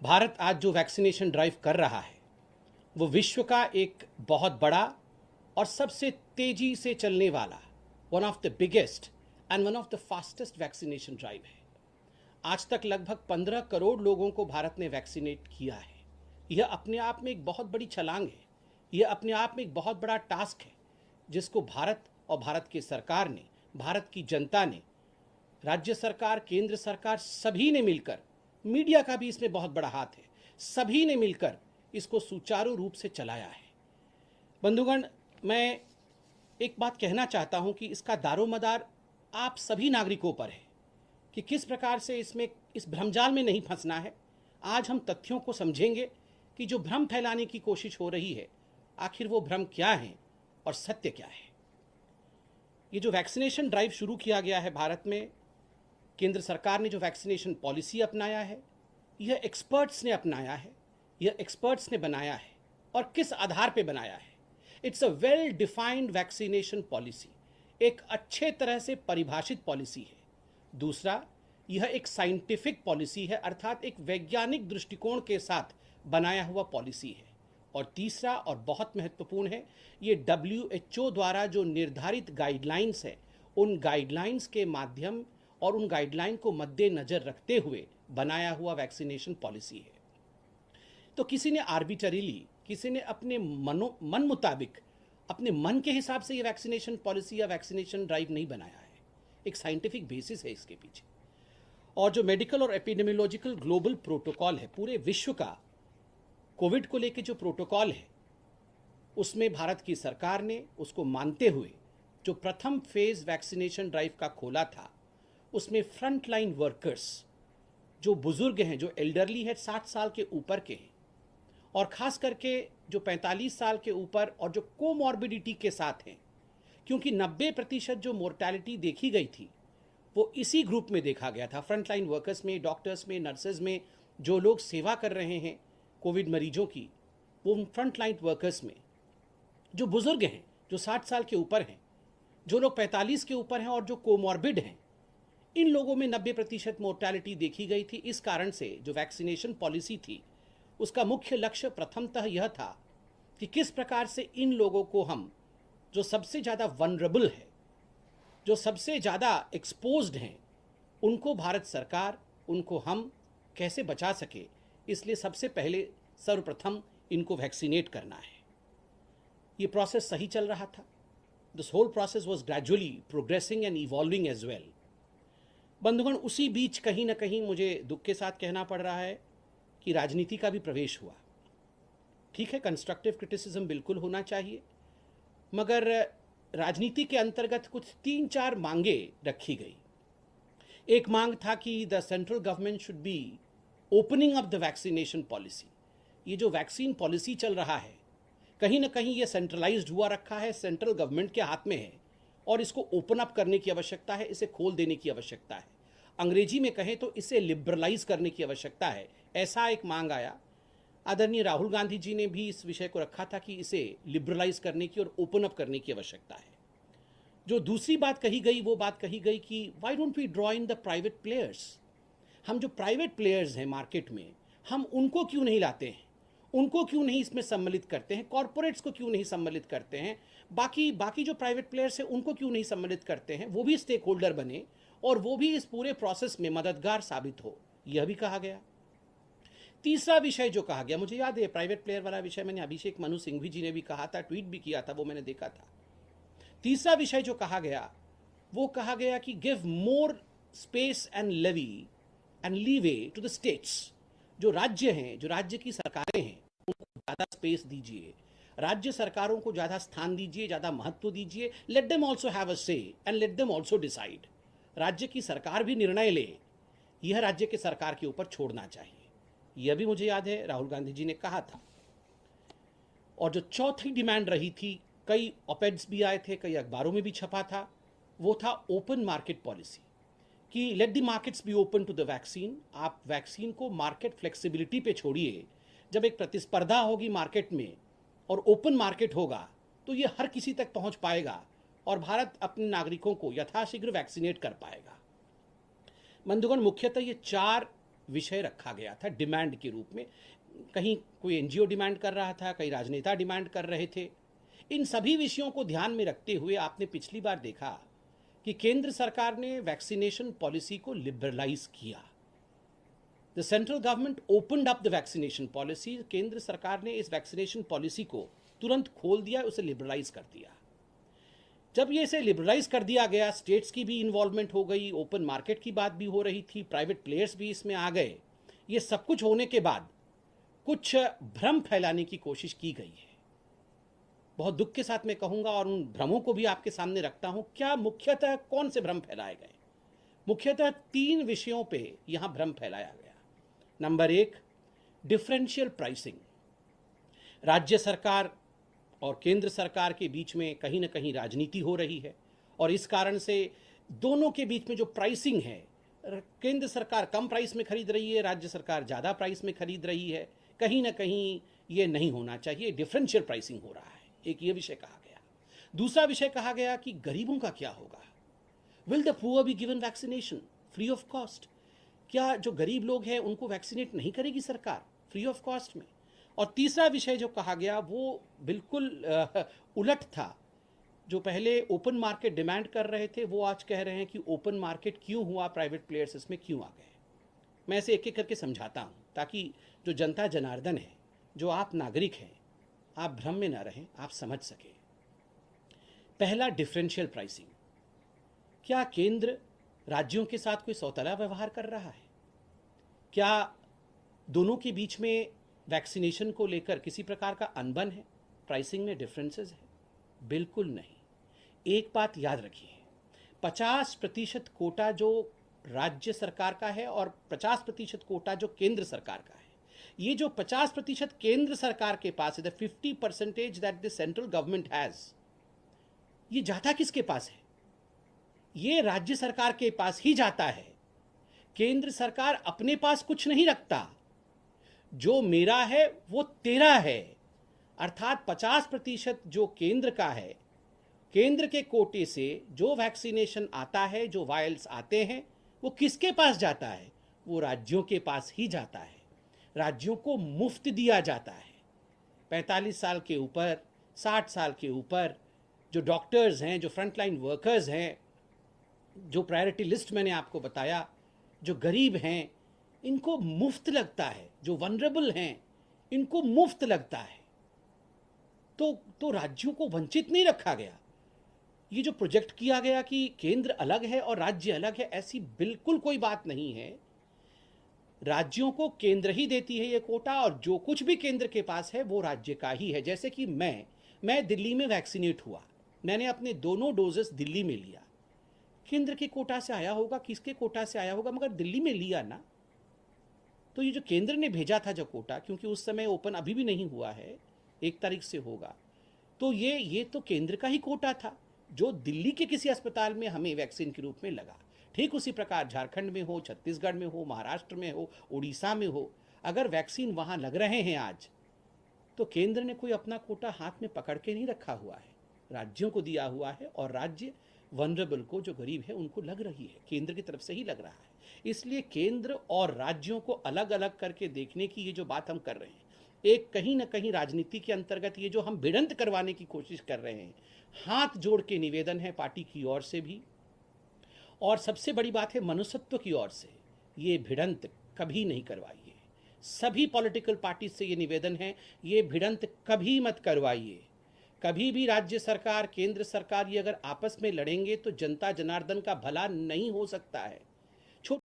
भारत आज जो vaccination drive कर रहा है वो विश्व का एक बहुत बड़ा और सबसे तेजी से चलने वाला one of the biggest and one of the fastest vaccination drive है। आज तक लगभग 15 करोड़ लोगों को भारत ने वैक्सीनेट किया है। यह अपने आप में एक बहुत बड़ी छलांग है। यह अपने आप में एक बहुत बड़ा टास्क है जिसको भारत और भारत की सरकार ने, भारत की जनता ने, राज्य सरकार, केंद्र सरकार, सभी ने मिलकर, मीडिया का भी इसमें बहुत बड़ा हाथ है, सभी ने मिलकर इसको सुचारू रूप से चलाया है। बंधुगण, मैं एक बात कहना चाहता हूं कि इसका दारोमदार आप सभी नागरिकों पर है कि किस प्रकार से इसमें इस भ्रमजाल में नहीं फंसना है। आज हम तथ्यों को समझेंगे कि जो भ्रम फैलाने की कोशिश हो रही है आखिर वो भ्रम क्या है और सत्य क्या है। ये जो वैक्सीनेशन ड्राइव शुरू किया गया है भारत में, केंद्र सरकार ने जो वैक्सीनेशन पॉलिसी अपनाया है, यह एक्सपर्ट्स ने अपनाया है, यह एक्सपर्ट्स ने बनाया है। और किस आधार पे बनाया है? It's a well defined vaccination policy, एक अच्छे तरह से परिभाषित पॉलिसी है। दूसरा, यह एक साइंटिफिक पॉलिसी है, अर्थात एक वैज्ञानिक दृष्टिकोण के साथ बनाया हुआ पॉलिसी है। और तीसरा और बहुत महत्वपूर्ण है, ये WHO द्वारा जो निर्धारित गाइडलाइंस है, उन गाइडलाइंस के माध्यम और उन गाइडलाइन को मद्देनजर रखते हुए बनाया हुआ वैक्सीनेशन पॉलिसी है। तो किसी ने आर्बिटरीली, किसी ने अपने मन मुताबिक, अपने मन के हिसाब से ये वैक्सीनेशन पॉलिसी या वैक्सीनेशन ड्राइव नहीं बनाया है। एक साइंटिफिक बेसिस है इसके पीछे। और जो मेडिकल और एपिडेमियोलॉजिकल ग्लोबल प्रोटोकॉल है, पूरे विश्व का कोविड को लेकर जो प्रोटोकॉल है, उसमें भारत की सरकार ने उसको मानते हुए जो प्रथम फेज वैक्सीनेशन ड्राइव का खोला था, उसमें फ्रंट लाइन वर्कर्स, जो बुजुर्ग हैं, जो एल्डरली है, 60 साल के ऊपर के हैं, और ख़ास करके जो 45 साल के ऊपर और जो कोमॉर्बिडिटी के साथ हैं, क्योंकि 90% जो मोर्टेलिटी देखी गई थी वो इसी ग्रुप में देखा गया था। फ्रंट लाइन वर्कर्स में, डॉक्टर्स में, नर्सेज में, जो लोग सेवा कर रहे हैं कोविड मरीजों की, वो फ्रंट लाइन वर्कर्स में जो बुजुर्ग हैं, जो 60 साल के ऊपर हैं, जो लोग 45 के ऊपर हैं और जो कोमॉर्बिड हैं, इन लोगों में 90% मोर्टेलिटी देखी गई थी। इस कारण से जो वैक्सीनेशन पॉलिसी थी उसका मुख्य लक्ष्य प्रथमतः यह था कि किस प्रकार से इन लोगों को हम, जो सबसे ज़्यादा वनरेबल है, जो सबसे ज़्यादा एक्सपोज्ड हैं, उनको भारत सरकार, उनको हम कैसे बचा सके। इसलिए सबसे पहले सर्वप्रथम इनको वैक्सीनेट करना है। ये प्रोसेस सही चल रहा था। This whole process was gradually progressing and evolving as well. बंधुगण, उसी बीच कहीं ना कहीं मुझे दुख के साथ कहना पड़ रहा है कि राजनीति का भी प्रवेश हुआ। ठीक है, कंस्ट्रक्टिव क्रिटिसिज्म बिल्कुल होना चाहिए, मगर राजनीति के अंतर्गत कुछ 3-4 मांगे रखी गई। एक मांग था कि the central government should be opening up the vaccination policy. ये जो वैक्सीन पॉलिसी चल रहा है, कहीं ना कहीं ये सेंट्रलाइज्ड हुआ रखा है, सेंट्रल गवर्नमेंट के हाथ में है, और इसको ओपन अप करने की आवश्यकता है, इसे खोल देने की आवश्यकता है। अंग्रेजी में कहें तो इसे लिबरलाइज करने की आवश्यकता है, ऐसा एक मांग आया। आदरणीय राहुल गांधी जी ने भी इस विषय को रखा था कि इसे लिबरलाइज करने की और ओपन अप करने की आवश्यकता है। जो दूसरी बात कही गई, वो बात कही गई कि why don't we draw in the private players. हम जो प्राइवेट प्लेयर्स हैं मार्केट में, हम उनको क्यों नहीं लाते हैं, उनको क्यों नहीं इसमें सम्मिलित करते हैं, कॉरपोरेट्स को क्यों नहीं सम्मिलित करते हैं, बाकी जो प्राइवेट प्लेयर्स हैं उनको क्यों नहीं सम्मिलित करते हैं, वो भी स्टेक होल्डर बने और वो भी इस पूरे प्रोसेस में मददगार साबित हो, यह भी कहा गया। तीसरा विषय जो कहा गया, मुझे याद है प्राइवेट प्लेयर वाला विषय मैंने अभिषेक मनु सिंघवी जी ने भी कहा था, ट्वीट भी किया था, वो मैंने देखा था। तीसरा विषय जो कहा गया, वो कहा गया कि give more space and levy and leeway to the states. जो राज्य हैं, जो राज्य की सरकारें हैं, उनको ज़्यादा स्पेस दीजिए, राज्य सरकारों को ज़्यादा स्थान दीजिए, ज़्यादा महत्व दीजिए। Let them also have a say and let them also decide. राज्य की सरकार भी निर्णय ले, यह राज्य के सरकार के ऊपर छोड़ना चाहिए। यह भी मुझे याद है राहुल गांधी जी ने कहा था। और जो चौथी डिमांड रही थी, कई ऑपेड्स भी आए थे, कई अखबारों में भी छपा था, वो था ओपन मार्केट पॉलिसी, कि let the markets be open to the vaccine. आप वैक्सीन को मार्केट फ्लेक्सिबिलिटी पे छोड़िए। जब एक प्रतिस्पर्धा होगी मार्केट में और ओपन मार्केट होगा तो ये हर किसी तक पहुंच पाएगा और भारत अपने नागरिकों को यथाशीघ्र वैक्सीनेट कर पाएगा। बंधुगण, मुख्यतः ये 4 विषय रखा गया था डिमांड के रूप में। कहीं कोई एनजीओ डिमांड कर रहा था, कहीं राजनेता डिमांड कर रहे थे। इन सभी विषयों को ध्यान में रखते हुए आपने पिछली बार देखा कि केंद्र सरकार ने वैक्सीनेशन पॉलिसी को लिबरलाइज किया। The central government opened up the vaccination policy. केंद्र सरकार ने इस वैक्सीनेशन पॉलिसी को तुरंत खोल दिया, उसे लिबरलाइज कर दिया। जब ये इसे लिबरलाइज कर दिया गया, स्टेट्स की भी इन्वॉल्वमेंट हो गई, ओपन मार्केट की बात भी हो रही थी, प्राइवेट प्लेयर्स भी इसमें आ गए। ये सब कुछ होने के बाद कुछ भ्रम फैलाने की कोशिश की गई है। बहुत दुख के साथ मैं कहूंगा और उन भ्रमों को भी आपके सामने रखता हूं। क्या मुख्यतः कौन से भ्रम फैलाए गए? मुख्यतः 3 विषयों पे यहां भ्रम फैलाया गया। Number 1, differential pricing. राज्य सरकार और केंद्र सरकार के बीच में कहीं ना कहीं राजनीति हो रही है और इस कारण से दोनों के बीच में जो प्राइसिंग है, केंद्र सरकार कम प्राइस में खरीद रही है, राज्य सरकार ज़्यादा प्राइस में खरीद रही है। कहीं ना कहीं ये नहीं होना चाहिए, डिफरेंशियल प्राइसिंग हो रहा है। एक ये विषय कहा गया। दूसरा विषय कहा गया कि गरीबों का क्या होगा? Will the poor be given vaccination free of cost? क्या जो गरीब लोग हैं उनको वैक्सीनेट नहीं करेगी सरकार फ्री ऑफ कॉस्ट में? और तीसरा विषय जो कहा गया वो बिल्कुल उलट था। जो पहले ओपन मार्केट डिमांड कर रहे थे वो आज कह रहे हैं कि ओपन मार्केट क्यों हुआ, प्राइवेट प्लेयर्स इसमें क्यों आ गए। मैं इसे एक एक करके समझाता हूँ ताकि जो जनता जनार्दन है, जो आप नागरिक हैं, आप भ्रम में ना रहें, आप समझ सकें। पहला, डिफरेंशियल प्राइसिंग। क्या केंद्र राज्यों के साथ कोई सौतेला व्यवहार कर रहा है? क्या दोनों के बीच में वैक्सीनेशन को लेकर किसी प्रकार का अनबन है? प्राइसिंग में डिफरेंसेस है? बिल्कुल नहीं। एक बात याद रखिए, 50% कोटा जो राज्य सरकार का है और 50% कोटा जो केंद्र सरकार का है। ये जो 50% केंद्र सरकार के पास है, the 50% that the central government has, ये जाता किसके पास है? ये राज्य सरकार के पास ही जाता है। केंद्र सरकार अपने पास कुछ नहीं रखता। जो मेरा है वो तेरा है। अर्थात 50% जो केंद्र का है, केंद्र के कोटे से जो वैक्सीनेशन आता है, जो वायल्स आते हैं, वो किसके पास जाता है? वो राज्यों के पास ही जाता है। राज्यों को मुफ्त दिया जाता है। 45 साल के ऊपर, 60 साल के ऊपर जो डॉक्टर्स हैं, जो फ्रंटलाइन वर्कर्स हैं, जो प्रायोरिटी लिस्ट मैंने आपको बताया, जो गरीब हैं, इनको मुफ्त लगता है। जो वनरेबल हैं, इनको मुफ्त लगता है। तो राज्यों को वंचित नहीं रखा गया। ये जो प्रोजेक्ट किया गया कि केंद्र अलग है और राज्य अलग है, ऐसी बिल्कुल कोई बात नहीं है। राज्यों को केंद्र ही देती है ये कोटा और जो कुछ भी केंद्र के पास है वो राज्य का ही है। जैसे कि मैं दिल्ली में वैक्सीनेट हुआ, मैंने अपने दोनों डोजेस दिल्ली में लिया। केंद्र के कोटा से आया होगा, किसके कोटा से आया होगा, मगर दिल्ली में लिया ना। तो ये जो केंद्र ने भेजा था जो कोटा, क्योंकि उस समय ओपन अभी भी नहीं हुआ है, 1 तारीख से होगा, तो ये तो केंद्र का ही कोटा था जो दिल्ली के किसी अस्पताल में हमें वैक्सीन के रूप में लगा। ठीक उसी प्रकार झारखंड में हो, छत्तीसगढ़ में हो, महाराष्ट्र में हो, उड़ीसा में हो, अगर वैक्सीन वहाँ लग रहे हैं आज, तो केंद्र ने कोई अपना कोटा हाथ में पकड़ के नहीं रखा हुआ है, राज्यों को दिया हुआ है। और राज्य वनरेबल को, जो गरीब है, उनको लग रही है, केंद्र की तरफ से ही लग रहा है। इसलिए केंद्र और राज्यों को अलग अलग करके देखने की ये जो बात हम कर रहे हैं, एक कहीं ना कहीं राजनीति के अंतर्गत ये जो हम भिड़ंत करवाने की कोशिश कर रहे हैं, हाथ जोड़ के निवेदन है पार्टी की ओर से भी, और सबसे बड़ी बात है मनुष्यत्व की ओर से, ये भिड़ंत कभी नहीं करवाइए। सभी पॉलिटिकल पार्टी से ये निवेदन है, ये भिड़ंत कभी मत करवाइए। कभी भी राज्य सरकार, केंद्र सरकार ये अगर आपस में लड़ेंगे तो जनता जनार्दन का भला नहीं हो सकता है।